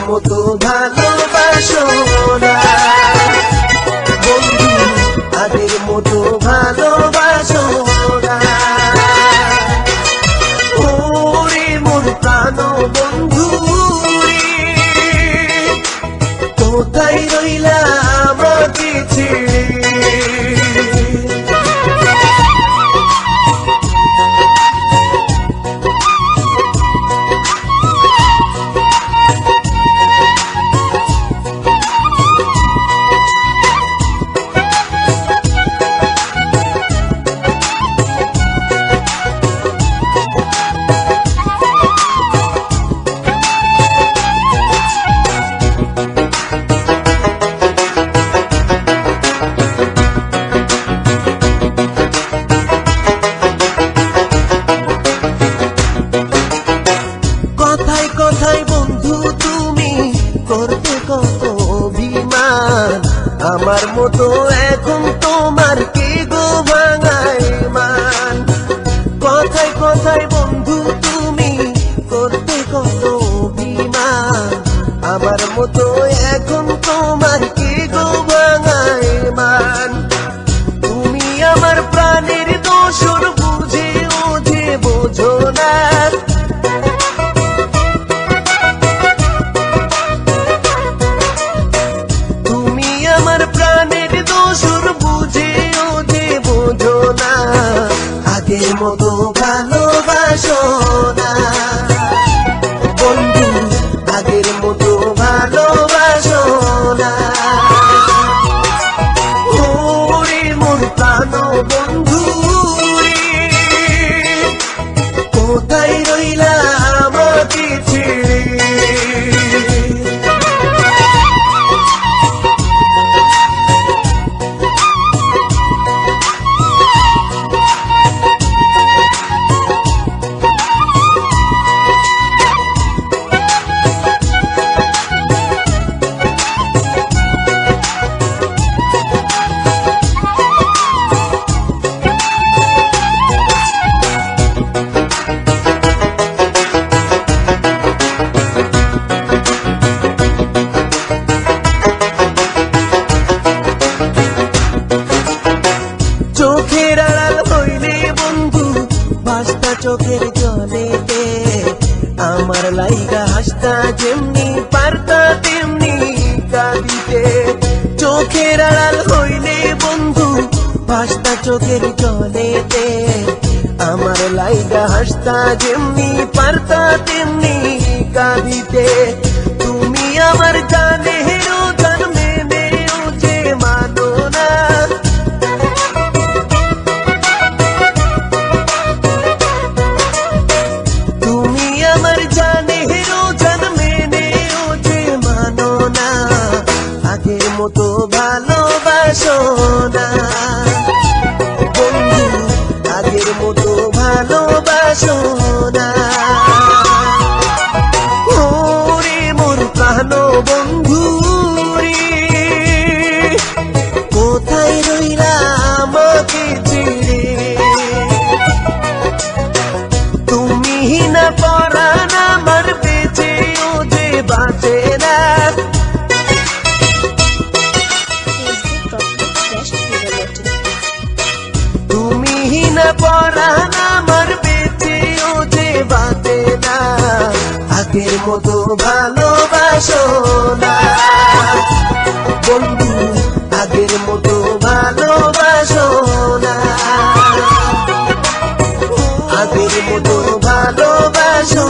মতো ভালোবাসো না বন্ধু, আগের মতো ভালোবাসো না। ওরে মোর প্রাণ বন্ধু রে, কোথায় রইলা আমাকে ছেড়ে? কথায় বন্ধু তুমি করতে কত অভিমান, আমার মতো এখন তোমার কে গো ভাঙায় মান। কথায় বন্ধু তুমি করতে কত অভিমান, আমার মতো এখন তোমার কে গো ভাঙায় মান। তুমি আমার প্রাণের দোসর বুঝে ও যে বোঝো না, আমার প্রাণের দোসর বুঝে ও যে বোঝো না। আগের মতো ভালোবাসো না বন্ধু, আগের মতো ভালোবাসো না। ওরে মোর প্রাণ বন্ধু রে, কোথায় রইলা আমাকে ছেড়ে? চোখের আড়াল হইলে বন্ধু ভাসতা চোখের জলেতে, আমার লাইগা হাসতা যেমনি পারতা তেমনি কাঁদিতে। চোখের আড়াল হইলে বন্ধু ভাসতা চোখের জলেতে, আমার লাইগা হাসতা যেমনি পারতা তেমনি কাঁদিতে। তুমি আমার জানে হেরো জন্মে নেও যে মানো না, আমার জানে হেরো জন্মে নেও যে মানো না। আগের মতো ভালোবাসো না বন্ধু, আগের মতো ভালোবাসো না। ওরে মোর প্রাণ বন্ধু রে, কোথায় রইলা আমাকে ছেড়ে? তুমি না পরাণ আমার বেঁচে ও যে বাঁচে না। তুমি না পরাণ আমার বেঁচে ও যে বাঁচে না। আগের মতো ভালোবাসো না বন্ধু, আগের মতো ভালোবাসো না। আগের মতো ভালোবাসো